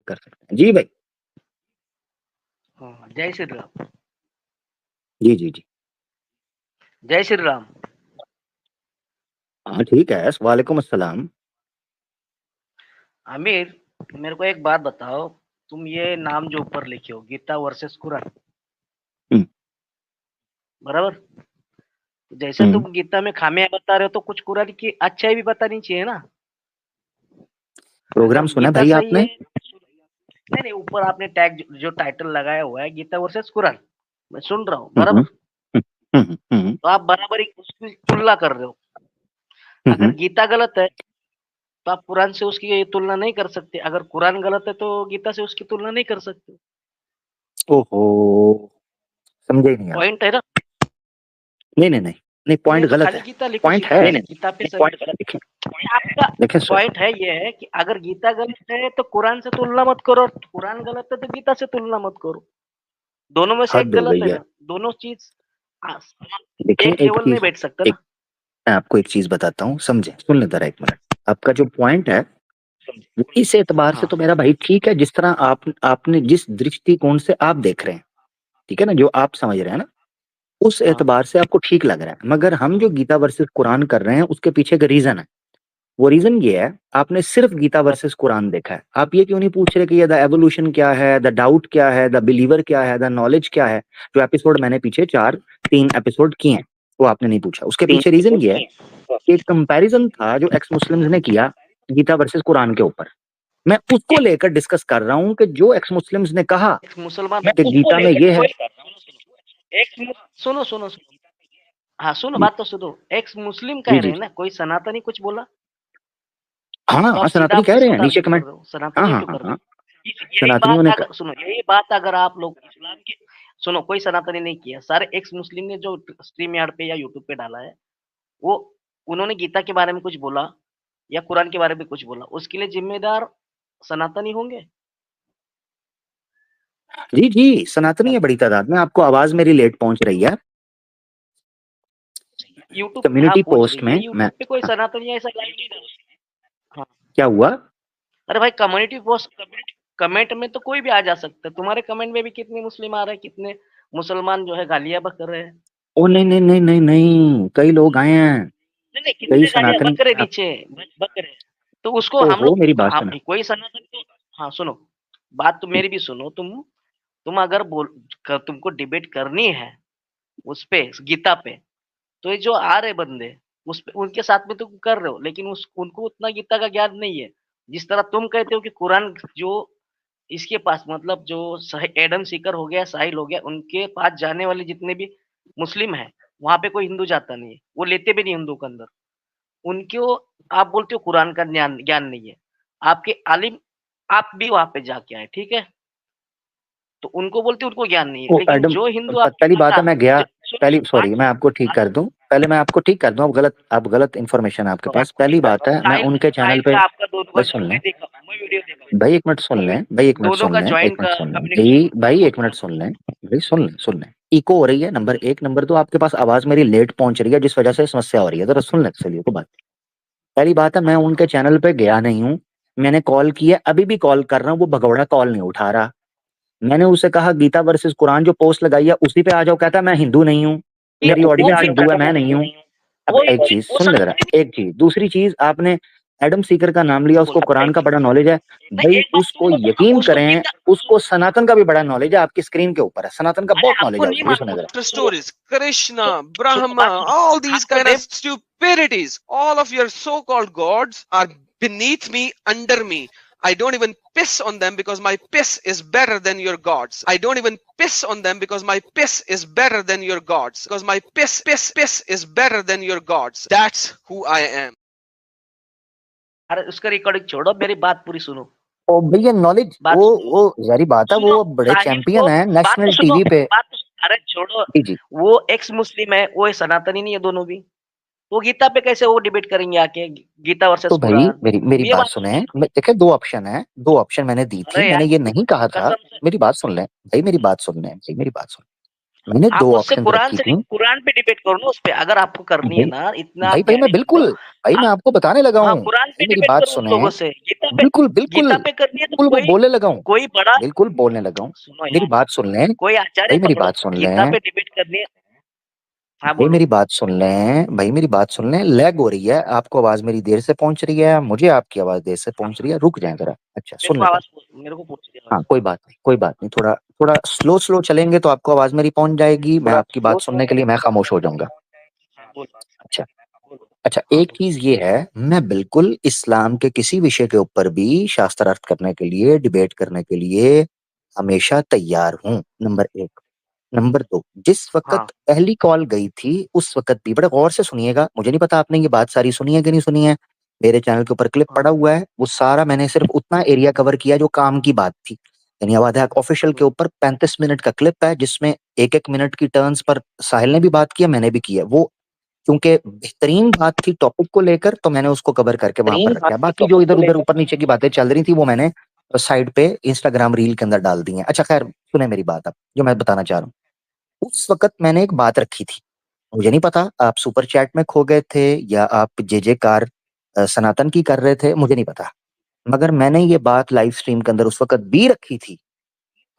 कर सकते हैं। जी भाई। हाँ, जय श्री राम। जी जी जी। जय श्री राम। हाँ ठीक है, वालेकुम अस्सलाम। आमिर, मेरे को एक बात बताओ, तुम ये नाम जो ऊपर लिखे हो, गीता वर्सेस कुरान, हम्म, बराबर? जैसे हम्म। तुम गीता में खामियां बता रहे हो, तो कुछ कुरान की अच्छाई भी बतानी चाहिए ना। अगर प्रोग्राम सुना गीता भाई सही आपने? है, नहीं नहीं, ऊपर आपने टैग जो टाइटल लगाया हुआ है, गीता वर्सेस कुरान, मैं सुन रहा हूँ, हम्म, बराबर? तो आप बराबर उसकी तुलना कर रहे हो। अगर हम्म। गीता गलत है, तो आप कुरान से उसकी तुलना नहीं कर सकते। अगर कुरान गलत है, तो गीता से उसकी तुलना नहीं कर सकते। ओहो, समझे नहीं आप। पॉइंट है ना? नहीं नहीं नहीं नहीं, पॉइंट नहीं तो गलत खाली है। गीता लिखो पॉइंट सीधा, है। गीता पे सही। देखिए, आपका देखिए सर। पॉइंट है ये है कि अगर गीता गलत है, तो कुरान से तुलना मत करो, कुरान गलत है तो गीता से तुलना मत करो। दोनों में से एक हद हो गलत गई है है। ना। दोनों चीज देखें एक एक लेवल में चीज, बैठ सकता एक ना। मैं आपको एक चीज बताता हूँ, समझे, सुन ले जरा एक मिनट। आपका जो पॉइंट है, इस एतबार से हाँ तो मेरा भाई ठीक है, जिस तरह आपने जिस दृष्टिकोण से आप देख रहे हैं, ठीक है ना, जो आप समझ रहे हैं ना, उस हाँ एतबार से आपको ठीक लग रहा है। मगर हम जो गीता वर्सेस कुरान कर रहे हैं, उसके पीछे एक रीजन है। वो रीजन ये है, आपने सिर्फ गीता वर्सेस कुरान देखा है, आप ये क्यों नहीं पूछ रहे कि ये द एवोल्यूशन क्या है, द डाउट क्या है, द बिलीवर क्या है, द नॉलेज क्या है? जो एपिसोड मैंने पीछे 3 एपिसोड किए हैं, वो आपने नहीं पूछा। उसके पीछे रीजन ये है कि एक कंपैरिजन था जो एक्स मुस्लिम्स ने किया गीता वर्सेस कुरान के ऊपर। मैं उसको लेकर डिस्कस कर रहा हूं कि जो एक्स मुस्लिम्स ने कहा एक मुसलमान कि गीता में ये है। सुनो सुनो सुनो, हाँ सुनो, बात तो सुनो। एक मुस्लिम जी कह रहे जी हैं जी। ना, कोई सनातनी कुछ बोला? हाँ तो हाँ, आप सीधा सनातनी आप कह रहे किसको हैं, नीचे टारगेट कर कमेंट। रहे हो? हाँ सनातनियों हाँ क्यों हाँ कर रहे हाँ, हो? यही सनातनियों बात ने अगर सुनो, यही बात अगर आप लोग इस्लाम के, सुनो, कोई सनातनी नहीं किया, सारे एक्स मुस्लिम ने जो स्ट्रीम यार्ड पे या यूट्यूब पे डाला है, वो उन्होंने गीता के बारे में कुछ बोला या कुरान के बारे में कुछ बोला, उसके लिए जिम्मेदार सनातनी होंगे। जी जी, सनातनी है बड़ी तादाद में। आपको आवाज मेरी लेट पहुंच रही है। यूट्यूब पे हाँ कम्युनिटी पहुंच पोस्ट रही है, में मैं, यूट्यूब पे कोई हाँ, सनातनी ऐसा लाइव नहीं डालता। हाँ, क्या हुआ? अरे भाई, कम्युनिटी पोस्ट, कमेंट में तो कोई भी आ जा सकता है। तुम्हारे कमेंट में भी कितने मुस्लिम आ रहे हैं, कितने मुसलमान जो है गालियां बक रहे हैं। ओ नहीं नहीं नहीं नहीं नहीं, कई लोग आए हैं, नहीं नहीं, कई कितने गालियां सनातनी। बक रहे नीचे, बक रहे हैं। तो उसको हम ओहो, लोग, मेरी बात हम सुना। कोई सनातन तो, हाँ सुनो, बात तो मेरी भी सुनो। तुम अगर तुमको डिबेट करनी है उस पे, गीता पे, तो ये जो आ रहे बंदे, उस पे उनके साथ में तुम कर रहे हो, लेकिन उस उनको उतना गीता का ज्ञान नहीं है। जिस तरह तुम कहते हो कि कुरान जो इसके पास, मतलब जो एडम सीकर हो गया, साहिल हो गया, उनके पास जाने वाले जितने भी मुस्लिम हैं, वहां पे कोई हिंदू जाता नहीं है, वो लेते भी नहीं हिंदू के अंदर। उनको आप बोलते हो कुरान का ज्ञान ज्ञान नहीं है। आपके आलिम, आप भी वहां पे जाके आए, ठीक है, तो उनको बोलते हो उनको ज्ञान नहीं है। ओ लेकिन एडम, जो हिंदू आपके पहली पास बात है मैं गया, सुनो पहली सुनो, सॉरी, मैं आपको ठीक बात कर दूं, पहले मैं आपको ठीक कर दूं। आप गलत इन्फॉर्मेशन है आपके पास। पहली बात है, मैं साहिल उनके चैनल साहिल पे, का आपका दोनों का भाई सुन मैं लें, देखा हूँ, मैं वीडियो देखा भाई एक मिनट सुन हूँ, लें, भाई एक मिनट दोनों सुन का लें, एक ज्वाइंट मिनट का सुन लें भाई, कम्युनिकेशन। भाई एक मिनट सुन लें, भाई सुन लें, सुन लें। इको हो रही है, नंबर एक। नंबर दो, आपके पास आवाज मेरी लेट पहुंच रही है, जिस वजह से समस्या हो रही है। जरा सुन लें, चलिए को बात। पहली बात है, मैं उनके चैनल पे गया नहीं हूँ। मैंने कॉल किया, अभी भी कॉल कर रहा हूँ, वो भगौड़ा कॉल नहीं उठा रहा। मैंने उसे कहा गीता वर्सेस कुरान जो पोस्ट लगाई है उसी पे आ जाओ, कहता है मैं हिंदू नहीं हूँ, मेरी ऑडियंस हिंदू है, मैं नहीं हूँ। अब एक चीज वो सुन ले जरा, सनातनी एक चीज। दूसरी चीज, आपने एडम सीकर का नाम लिया, उसको कुरान का बड़ा नॉलेज है। नहीं, भाई एक बात उसको सुनो, यकीन उसको करें, गीता, उसको सनातन का भी बड़ा नॉलेज है। आपकी स्क्रीन के ऊपर है, सनातन का अरे बहुत नॉलेज आपको है नहीं उसको। ये सुना मालूम, जरा। Stories, Krishna, सुनो Brahma, बात सुनो, all these आपको kind नहीं, of stupidities. All of your so-called gods are beneath me, under me. I don't even piss on them because my piss is better than your gods. I don't even piss on them because my piss is better than your gods. Because my piss is better than your gods. That's who I am. अरे उसका recording छोड़ो, मेरी बात पूरी सुनो। ओ भैया, knowledge, बात वो जारी बात है, सुनो, वो बड़े साहिल चैंपियन को, है बात तो नेशनल सुनो, टीवी पे। अरे छोड़ो, जी जी। वो एक्स मुस्लिम है, वो सनातनी नहीं है, दोनों भी। वो गीता पे कैसे वो डिबेट करेंगे आके, गीता वर्सेस तो भाई कुरान? मेरी मेरी ये बात बात सुने, सुनो। देखिए दो ऑप्शन है, दो ऑप्शन मैंने दी थी। अरे मैंने यार, ये नहीं कहा था, कसम से, मेरी बात सुन लें भाई, मेरी बात सुन लें भाई, मेरी बात सुन। मैंने आप 2 मुझसे ऑप्शंस कुरान रखी से थी। कुरान पे डिबेट करो ना, उस पे अगर आपको करनी है भाई ना, इतना भाई आप भाई मैं ज्ञानी बंदे हो, बिल्कुल भाई मैं आप आपको बताने लगा हाँ हूँ। कुरान पे भाई मेरी डिबेट बात करो उन सुने। लोगों से। बिल्कुल, बिल्कुल, गीता पे करनी है तो बिल्कुल वो कोई बोलने लगा हूँ। कोई बड़ा बिल्कुल बोलने लगा हूँ। सुनो मेरी यार, बात सुन लें, कोई आचार्य भाई मेरी पकड़ो, बात सुन गीता लें, पे डिबेट करनी है। हाँ भाई बोलो। मेरी बात सुन लें, भाई मेरी बात सुन लें, लैग हो रही है, आपको आवाज़ मेरी देर से पहुँच रही है, मुझे आपकी आवाज़ देर से हाँ पहुँच रही है, रुक जाएँ ज़रा। अच्छा मेरे सुन को लेते हैं। मेरे को पूछ रही हाँ, आवाज। कोई बात नहीं, थोड़ा थोड़ा स्लो चलेंगे तो आपको आवाज़ मेरी पहुँच जाएगी, मैं आपकी बात सुनने के लिए मैं खामोश हो जाऊँगा। हाँ बोलो। अच्छा। बोलो। अच्छा, हाँ एक बोलो। चीज़ ये है, मैं बिल्कुल इस्लाम के किसी विषय के ऊपर भी शास्त्रार्थ करने के लिए, डिबेट करने के लिए हमेशा तैयार हूँ, नंबर 1। नंबर 2, जिस वक़्त हाँ पहली कॉल गई थी, उस वक़्त भी बड़े गौर से सुनिएगा, मुझे नहीं पता आपने ये बात सारी सुनी है कि नहीं सुनी है। मेरे चैनल के ऊपर क्लिप पड़ा हाँ। हुआ है, वो सारा मैंने सिर्फ़ उतना एरिया कवर किया जो काम की बात थी। यानी आवाज़ हक ऑफ़िशियल के ऊपर 35 मिनट का क्लिप है, जिसमें 1-1 मिनट की टर्न्स पर साहिल ने भी बात की है, मैंने भी की है। वो क्योंकि बेहतरीन बात थी टॉपिक को लेकर, तो मैंने उसको कवर करके वहाँ पर रखा है। बाकी जो इधर-उधर ऊपर-नीचे की बातें चल रही थी, वो मैंने साइड पे इंस्टाग्राम रील के अंदर डाल दी हैं। अच्छा ख़ैर, सुनें मेरी बात अब, जो मैं बताना चाह रहा हूँ। उस वक़्त मैंने एक बात रखी थी। मुझे नहीं पता आप सुपर चैट में खो गए थे या आप जय-जयकार सनातन की कर रहे थे, मुझे नहीं पता। मगर मैंने ये बात लाइव स्ट्रीम के अंदर उस वक़्त भी रखी थी।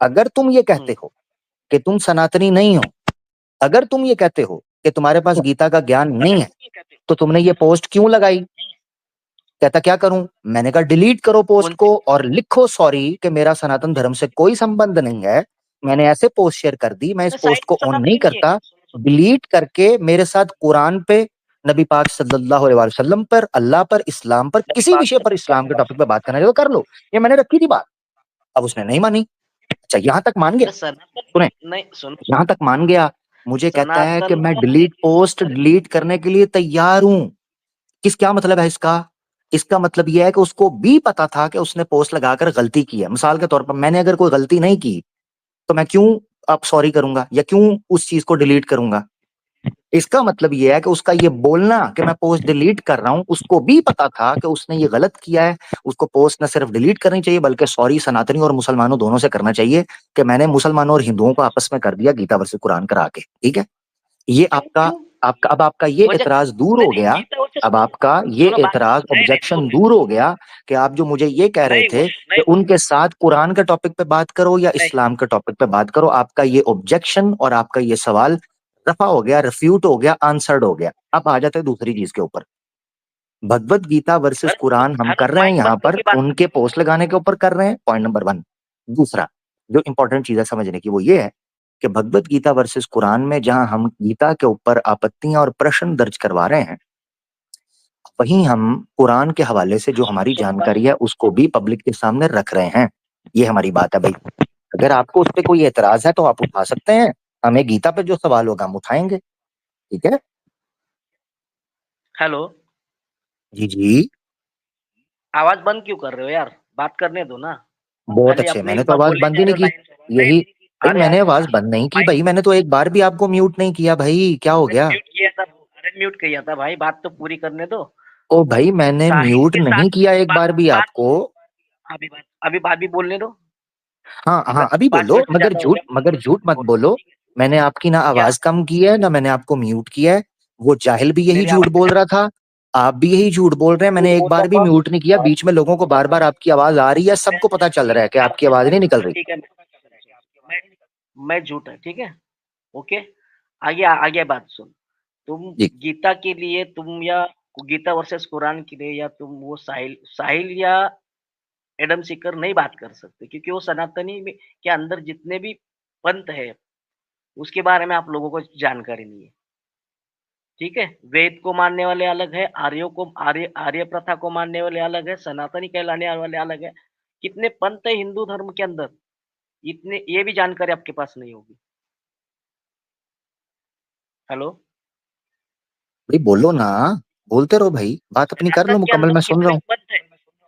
अगर तुम ये कहते हो कि तुम सनातनी नहीं हो, अगर तुम ये कहते हो कि तुम्हारे पास गीता का ज्ञान नहीं है, तो तुमने ये पोस्ट क्यों लगाई? कहता क्या करूँ? मैंने कहा डिलीट करो पोस्ट कौन सी? को और लिखो सॉरी कि मेरा सनातन धर्म से कोई संबंध नहीं है। मैंने ऐसे पोस्ट शेयर कर दी, मैं इस पोस्ट साइड को में ऑन नहीं सनातनी नहीं है। करता। डिलीट करके मेरे साथ कुरान पे, नबी पाक सल्लल्लाहु अलैहि वसल्लम पर, अल्लाह पर, इस्लाम पर, नबी किसी पाक विषय पर इस्लाम के टॉपिक पे बात करना है तो कर लो। ये मैंने रखी थी बात। अब उसने नहीं मानी। अच्छा यहाँ तक मान गया। अरे सनातन सुने, नहीं, सुनो यहाँ सुनो। तक मान गया। मुझे कहता है कि सनातन मैं धर्म डिलीट पोस्ट अरे डिलीट करने के लिए तैयार हूँ। क्या मतलब है इसका? इसका मतलब ये है कि उसको भी पता था कि उसने पोस्ट लगाकर गलती की है। मिसाल के तौर पर मैंने अगर कोई गलती नहीं की, तो मैं क्यों अब सॉरी करूँगा या क्यों उस चीज़ को डिलीट करूँगा? इसका मतलब ये है कि उसका ये बोलना कि मैं पोस्ट डिलीट कर रहा हूँ, उसको भी पता था कि उसने ये गलत किया है। उसको पोस्ट ना सिर्फ डिलीट करनी चाहिए बल्कि सॉरी सनातनी और मुसलमानों दोनों से करना चाहिए कि मैंने मुसलमानों और हिंदुओं को आपस में कर दिया गीता वर्सेस कुरान करा के। ठीक है? ये क्यों आपका क्यों? आपका अब आपका ये वजह एतराज़ दूर नहीं हो नहीं, गया। गीता वर्सेस अब आपका ये सुनो बात। एतराज़ नहीं नहीं ऑब्जेक्शन सुनो। दूर हो गया कि आप जो मुझे ये कह रहे नहीं थे हुआ कि नहीं हुआ। उनके साथ कुरान के टॉपिक पे बात करो या नहीं इस्लाम के टॉपिक पे बात करो, आपका ये ऑब्जेक्शन और आपका ये सवाल रफ़ा हो गया, रिफ्यूट हो गया, आंसर्ड हो गया। अब आ जाते हैं दूसरी चीज़ के ऊपर। भगवत गीता वर्सेस अरे कुरान हम हर कर रहे हैं माइक यहाँ बंद पर, करके बात उनके करते पोस्ट लगाने के ऊपर कर रहे हैं, पॉइंट नंबर 1। दूसरा, जो इम्पोर्टेंट चीज़ है समझने की वो ये है कि भगवत गीता वर्सेस कुरान में जहाँ हम गीता के ऊपर आपत्तियाँ और प्रश्न दर्ज करवा रहे हैं, वहीं हम कुरान के हवाले से जो सुनो हमारी सुनो बात। जानकारी है उसको भी पब्लिक के सामने रख रहे हैं। ये हमारी बात है भाई। अगर आपको उस पे कोई एतराज़ है तो आप उठा सकते हैं। हमें गीता पे जो सवाल होगा हम उठाएँगे। ठीक है? हेलो। जी, जी। आवाज बंद क्यों कर रहे हो यार? बात करने दो ना। बहुत खाली अच्छे, अपने मैंने ही तो आवाज़ बोले बंद जा ही रहे नहीं हो की। लाइन से। नहीं यही भाई अरे मैंने अरे आवाज़ बंद नहीं की माइक भाई, मैंने तो एक बार भी आपको म्यूट नहीं किया भाई, क्या हो गया? म्यूट किया था। अरे म्यूट किया था भाई, बात तो पूरी करने दो। ओ भाई मैंने साहिल म्यूट के साथ नहीं किया एक बात बार भी बात आपको। अभी बात भी बोलने दो। हाँ, हाँ, बस अभी 5 बोलो मिनट से ज्यादा हो गया। मगर झूठ मत बोलो। बोलो। मैंने आपकी ना क्या? आवाज़ कम की है, ना मैंने आपको म्यूट किया है। वो जाहिल भी यही मेरी झूठ आवाज बोल रहा था, आप भी यही झूठ बोल रहे हैं। मैंने एक बार भी म्यूट नहीं किया, बीच में लोगों को बार-बार आपकी आवाज़ आ रही है, सबको पता चल रहा है कि आपकी आवाज़ नहीं निकल रही। ठीक है। मैं मैं झूठ है, ठीक है। ओके। आगे बात सुन। तुम जी। गीता के लिए तुम या गीता वर्सेस कुरान के लिए, या तुम वो साहिल साहिल या एडम सीकर नहीं बात कर सकते, क्योंकि वो सनातनी में के अंदर जितने भी पंथ है उसके बारे में आप लोगों को जानकारी नहीं है। ठीक है? वेद को मानने वाले अलग है, आर्य प्रथा को मानने वाले अलग है, सनातनी कहलाने वाले अलग है। कितने पंथ है हिंदू धर्म के अंदर, इतने ये भी जानकारी आपके पास नहीं होगी। हेलो। भाई बोलो ना, बोलते रहो भाई, बात अपनी कर लो सनातन के मुकम्मल, अंदर मैं सुन रहा कितने हूँ। पंथ है?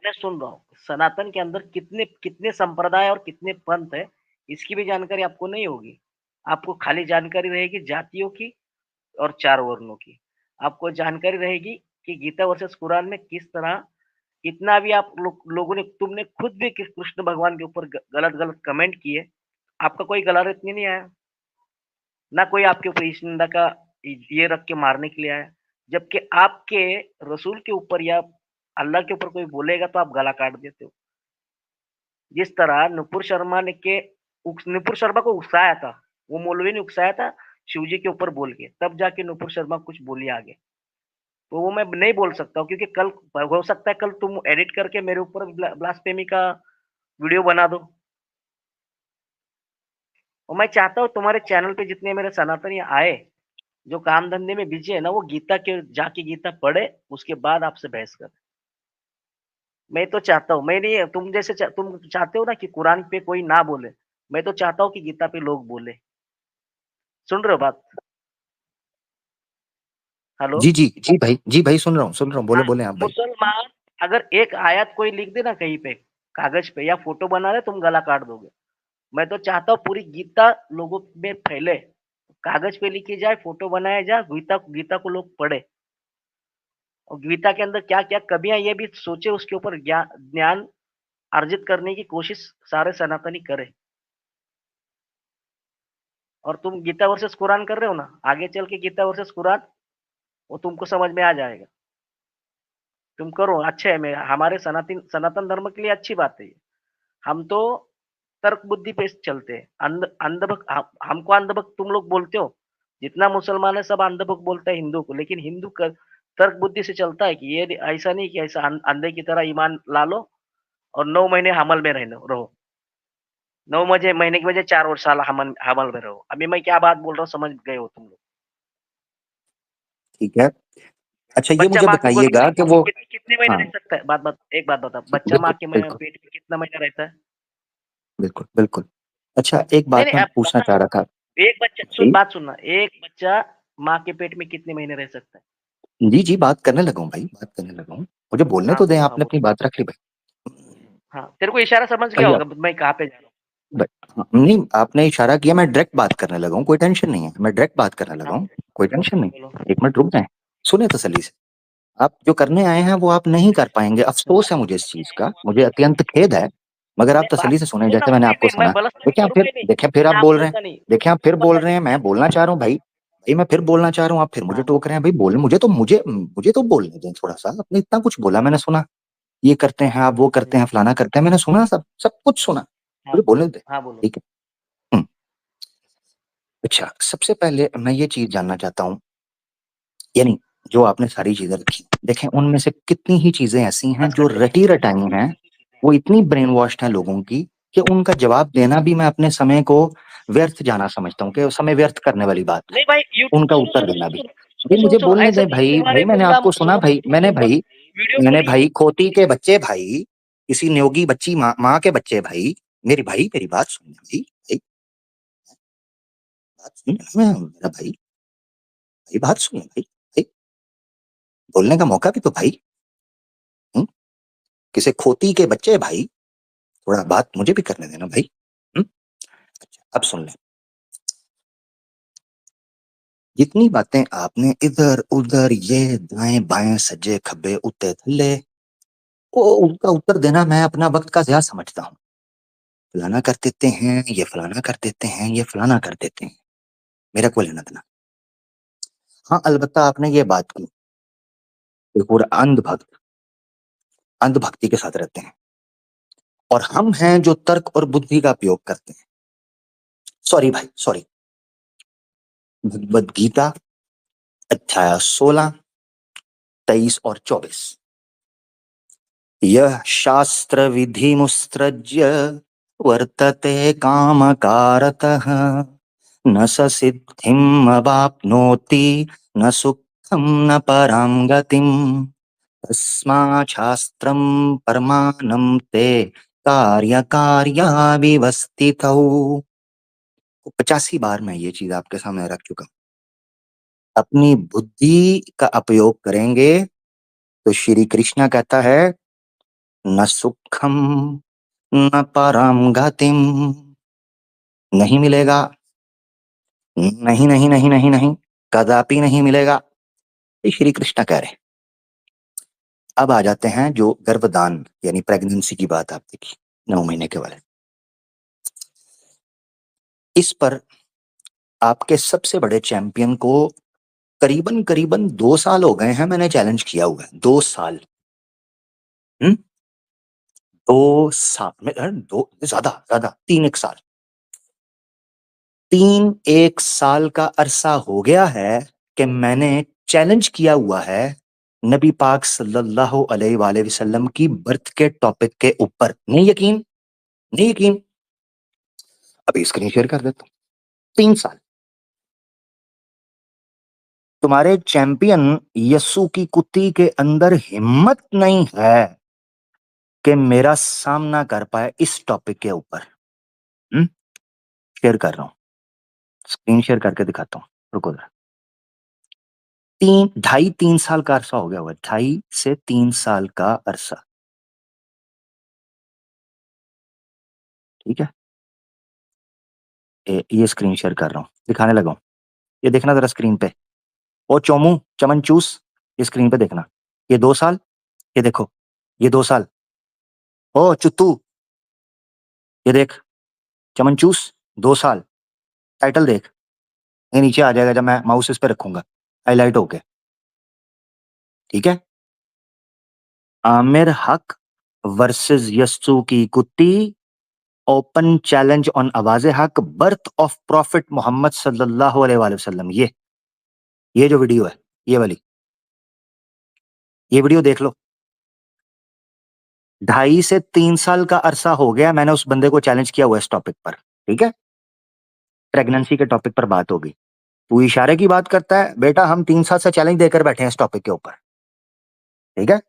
मैं सुन रहा हूँ। सनातन के अंदर कितने कितने संप्रदाय और कितने पंथ है, इसकी भी जानकारी आपको नहीं होगी। आपको खाली जानकारी रहेगी जातियों की और 4 वर्णों की। आपको जानकारी रहेगी कि गीता वर्सेस कुरान में किस तरह इतना भी आप लोगों ने, तुमने खुद भी कृष्ण भगवान के ऊपर गलत-गलत कमेंट किए, आपका कोई गलत नहीं आया। ना कोई आपके ऊपर इस निंदा का ये रख के मारने के लिए आया, जबकि आपके रसूल के ऊपर या अल्लाह के ऊपर कोई बोलेगा तो आप गला काट देते हो। जिस तरह नुपुर शर्मा ने के नुपुर शर्मा को उकसाया था, वो मौलवी ने उकसाया था शिवजी के ऊपर बोल के, तब जाके नुपुर शर्मा कुछ बोली आगे। तो वो मैं नहीं बोल सकता हूँ क्योंकि कल हो सकता है कल तुम एडिट करके मेरे ऊपर ब्लास्फेमी का वीडियो बना दो। और मैं चाहता हूँ तुम्हारे चैनल पे जितने मेरे सनातनी आए, जो काम धंधे में बिजी है ना, वो गीता के जाके गीता पढ़े, उसके बाद आपसे बहस करे। मैं तो चाहता हूँ, मैं नहीं, तुम जैसे तुम चाहते हो ना कि कुरान पे कोई ना बोले, मैं तो चाहता हूँ कि गीता पे लोग बोले। सुन रहे हो बात? हेलो? जी, जी, जी भाई सुन रहा हूँ, हाँ, बोले आप भाई। मुसलमान अगर एक आयत कोई लिख दे ना कहीं पे, कागज पे या फोटो बना रहे, तुम गला काट दोगे। मैं तो चाहता हूँ पूरी गीता लोगों में फैले, कागज पे लिखी जाए, फोटो बनाया जाए, गीता गीता को लोग पढ़े और गीता के अंदर क्या-क्या कमियाँ ये भी सोचे, उसके ऊपर ज्ञान अर्जित करने की कोशिश सारे सनातनी करें। और तुम गीता वर्सेस कुरान कर रहे हो ना, आगे चल के गीता वर्सेस कुरान वो तुमको समझ में आ जाएगा। तुम करो, अच्छे है, मैं हमारे सनातन सनातन धर्म के लिए अच्छी बात है ये। हम तो तर्क बुद्धि पे चलते हैं। अंधभक्त हमको अंधभक्त तुम लोग बोलते हो। जितना मुसलमान है सब अंधभक्त बोलता है हिंदू को, लेकिन हिंदू तर्क बुद्धि से चलता है कि ये ऐसा नहीं कि ऐसा अंधे की तरह ईमान ला लो और 9 महीने हमल में रहना रहो। 9 महीने की वजह 4 और साल हमल हमल में रहो। अभी मैं क्या बात बोल रहा हूँ समझ गए हो तुम लोग। ठीक है। अच्छा ये बच्चा मुझे माँ के गोद बताइएगा में कि वो कितने महीने हाँ, रह सकता है? एक बात बता, बच्चा माँ बिल्कुल, के बिल्कुल, पेट में कितना महीना रहता है? बिल्कुल, बिल्कुल। अच्छा एक नहीं, बात नहीं, मैं अब पूछना बता। चाह रहा था। एक बच्चा जी, बात सुनना, एक बच्चा माँ के पेट में कितने महीने रह सकता है? जी, जी, बात करने लगा हूँ भाई, बात करने लगा हूँ। मुझे बोलने हाँ, तो दें, बोलो, हाँ, आपने बोलो। अपनी बात रख ली भाई। हाँ, तेरे को इशारा समझ गया बताइए होगा आप। मैं कहाँ पे जा रहा हूँ। हाँ, नहीं आपने इशारा किया, मैं डायरेक्ट बात करने लगा हूँ, कोई टेंशन नहीं है, मैं डायरेक्ट बात करने लगा हाँ, हूँ, कोई टेंशन नहीं। बोलो। एक मिनट रुक जाएं, सुने तसल्ली से। आप जो करने आए हैं वो आप नहीं कर पाएंगे, अफसोस है मुझे इस चीज का, मुझे अत्यंत खेद है, मगर आप नहीं, बात तसल्ली से सुने सुनना, जैसे मैंने आपको मैं सुना। बलसता करूंगा ही नहीं। देखिए फिर आप मैं बोल रहे हैं, बोलता नहीं। देखिए आप फिर तू बोल बता रहे हैं, कितने मैं महीने? बोलना चाह रहा हूँ भाई, भाई मैं फिर बोलना चाह रहा हूँ, आप फिर मुझे हाँ, टोक रहे हैं भाई, बोल मुझे तो बोलने दें थोड़ा सा, आपने इतना कुछ बोला मैंने सुना, ये करते हैं आप, वो करते हैं, फलाना करते हैं, मैंने सुना, सब सब कुछ सुना, हाँ, मुझे बोलने दें। हाँ, बोलो। ठीक है। हम्म, अच्छा सबसे पहले मैं ये चीज जानना चाहता हूँ, यानी जो आपने सारी चीजें रखी, देखें उनमें से कितनी ही चीजें ऐसी हैं 10 जो घंटे। रटी रटाई हैं, वो इतनी ब्रेन वॉश्ड हैं लोगों की कि उनका जवाब देना भी मैं अपने समय को व्यर्थ जाना समझता हूँ, कि समय व्यर्थ करने वाली बात है नहीं भाई, उनका सुनो, उत्तर सुनो, देना सुनो, भी। सुनो, सुनो, भाई सुनो, मुझे सुनो, बोलने ऐसा दें नहीं कि भाई, तुम्हारे भाई मैंने मुल्ला आपको सुना सुनो, भाई, वीडियो मैंने खोली। भाई खोती के बच्चे भाई, किसी न्योगी बच्ची माँ के बच्चे भाई, मेरी बात सुन भाई, भाई बात सुन मेरा भाई, भाई बात सुन भाई, भाई बोलने का मौका भी तो भाई। हम्म? किसी खोती के बच्चे भाई, थोड़ा बात मुझे भी करने देना भाई। हम्म? अच्छा अब सुन ले, जितनी बातें आपने इधर उधर ये दाएं बाएं सज्जे खब्बे उत्ते थल्ले, वो उनका उत्तर देना मैं अपना वक्त का ज़्यादा समझता हूँ। फलाना कर देते हैं, ये फलाना कर देते हैं, ये फलाना कर देते हैं, मेरा कोई लेना देना। हाँ अलबत्ता आपने ये बात की कि पूरा अंधभक्ति के साथ रहते हैं, और हम हैं जो तर्क और बुद्धि का उपयोग करते हैं। सॉरी भाई सॉरी, भगवद गीता अध्याय 16, 23 और 24, यह शास्त्र विधि मुत्सृज्य वर्तते कामकारतः न स सिद्धिम् अवाप्नोति न सुखम न पराम गतिम तस्मात् शास्त्रम परमानं ते कार्य कार्याविवस्थितौ। 85 बार मैं ये चीज आपके सामने रख चुका हूं। अपनी बुद्धि का उपयोग करेंगे तो श्री कृष्ण कहता है न सुखम न परम गतिम, नहीं मिलेगा, नहीं नहीं नहीं नहीं नहीं, कदापि नहीं मिलेगा, ये श्री कृष्ण कह रहे हैं। अब आ जाते हैं जो गर्भदान यानी प्रेगनेंसी की बात आप देखी, 9 महीने के वाले, इस पर आपके सबसे बड़े चैंपियन को करीबन करीबन 2 साल हो गए हैं मैंने चैलेंज किया हुआ है। 2 साल। 2 साल में 2 ज्यादा 3 एक साल। 3 एक साल का अरसा हो गया है कि मैंने चैलेंज किया हुआ है नबी पाक सल्लल्लाहु अलैहि वसल्लम की बर्थ के टॉपिक के ऊपर। नहीं यकीन? नहीं यकीन? अभी स्क्रीन शेयर कर देता हूं। 3 साल। तुम्हारे चैंपियन यस्सु की कुत्ती के अंदर हिम्मत नहीं है कि मेरा सामना कर पाए इस टॉपिक के ऊपर। शेयर कर रहा हूं, स्क्रीन शेयर करके दिखाता हूं, रुको जरा। 3 साल का अरसा हो गया हुआ, 2.5 से 3 साल का अरसा। ठीक है, ये स्क्रीन शेयर कर रहा हूं, दिखाने लगा हूं। ये देखना जरा स्क्रीन पे। ओ चोमू चमन चूस, ये स्क्रीन पे देखना। ये 2 साल, ये देखो, ये 2 साल। ओ चुत्तू, ये देख, चमन चूस 2 साल। टाइटल देख, ये नीचे आ जाएगा जब मैं माउस इस पे रखूंगा, हाईलाइट होके। ठीक है, आमिर हक वर्सेस यस्सु की कुत्ती, ओपन चैलेंज ऑन आवाज़े हक, बर्थ ऑफ प्रॉफिट मोहम्मद सल्लल्लाहु अलैहि वसल्लम। ये जो वीडियो है, ये वाली, ये वीडियो देख लो। 2.5 से 3 साल का अरसा हो गया मैंने उस बंदे को चैलेंज किया हुआ इस टॉपिक पर। ठीक है, प्रेगनेंसी के टॉपिक पर बात होगी। तू इशारे की बात करता है, बेटा हम 3 साल से चैलेंज देकर बैठे हैं इस टॉपिक के ऊपर। ठीक है,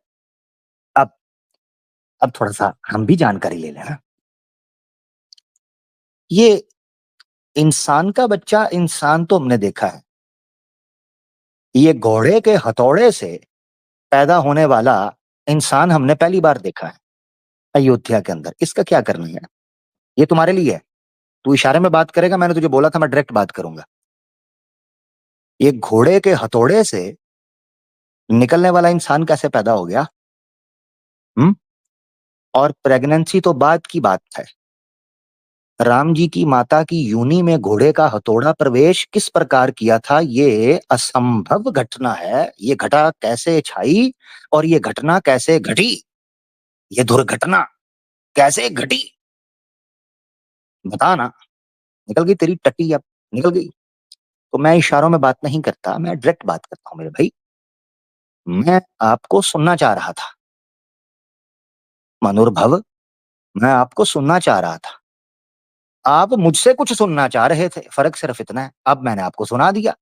अब थोड़ा सा हम भी जानकारी ले लेना। ये इंसान का बच्चा, इंसान तो हमने देखा है, ये घोड़े के हथौड़े से पैदा होने वाला इंसान हमने पहली बार देखा है अयोध्या के अंदर। इसका क्या करना है? ये तुम्हारे लिए है, तू इशारे में बात करेगा, मैंने तुझे बोला था मैं डायरेक्ट बात करूंगा। ये घोड़े के हथौड़े से निकलने वाला इंसान कैसे पैदा हो गया? और प्रेगनेंसी तो बाद की बात है। राम जी की माता की योनि में घोड़े का हथौड़ा प्रवेश किस प्रकार किया था, ये असंभव घटना है। ये घटा कैसे छाई और ये घटना कैसे घटी, ये दुर्घटना कैसे घटी, बता ना। निकल गई तेरी टट्टी, अब निकल गई। तो मैं इशारों में बात नहीं करता, मैं डायरेक्ट बात करता हूं मेरे भाई। मैं आपको सुनना चाह रहा था मनुर्भव, मैं आपको सुनना चाह रहा था। आप मुझसे कुछ सुनना चाह रहे थे, फर्क सिर्फ इतना है, अब मैंने आपको सुना दिया।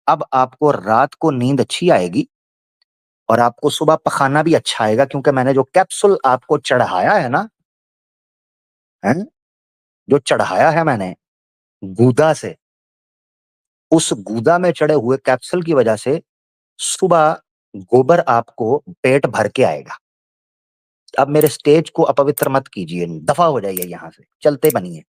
अब आपको रात को नींद अच्छी आएगी और आपको सुबह पखाना भी अच्छा आएगा, क्योंकि मैंने जो कैप्सूल आपको चढ़ाया है ना, है जो चढ़ाया है मैंने गूदा से, उस गूदा में चढ़े हुए कैप्सूल की वजह से सुबह गोबर आपको पेट भर के आएगा। अब मेरे स्टेज को अपवित्र मत कीजिए, दफा हो जाइए यहां से, चलते बनिए।